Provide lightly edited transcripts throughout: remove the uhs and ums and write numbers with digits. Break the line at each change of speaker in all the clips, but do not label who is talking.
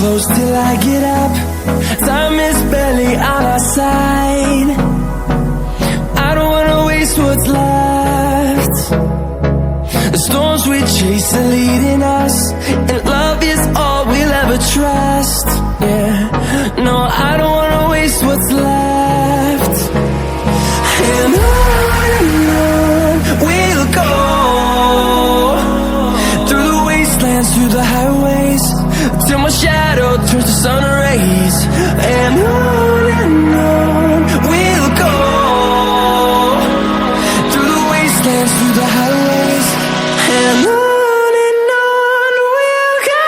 close till I get up. Time is barely on our side. I don't wanna waste what's left. The storms we chase are leading us, and love is all we'll ever trust. Yeah, no, I don't wanna waste what's left. And on we'll go, through the wastelands, through the highways, till my shadow turns to sun rays. And on we'll go, through the wastelands, through the highways, and on we'll go.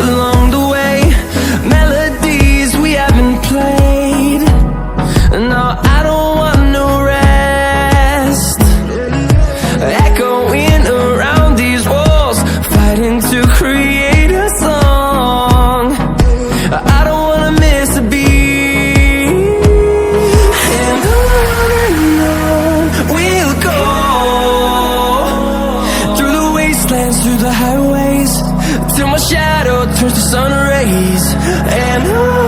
Along the way, melodies we haven't played. No, I don't want no rest. Echoing around these walls, fighting to create a song. I don't wanna miss a beat. And on we'll go, through the wastelands, through the highways, till my shadow turns to sun rays. And on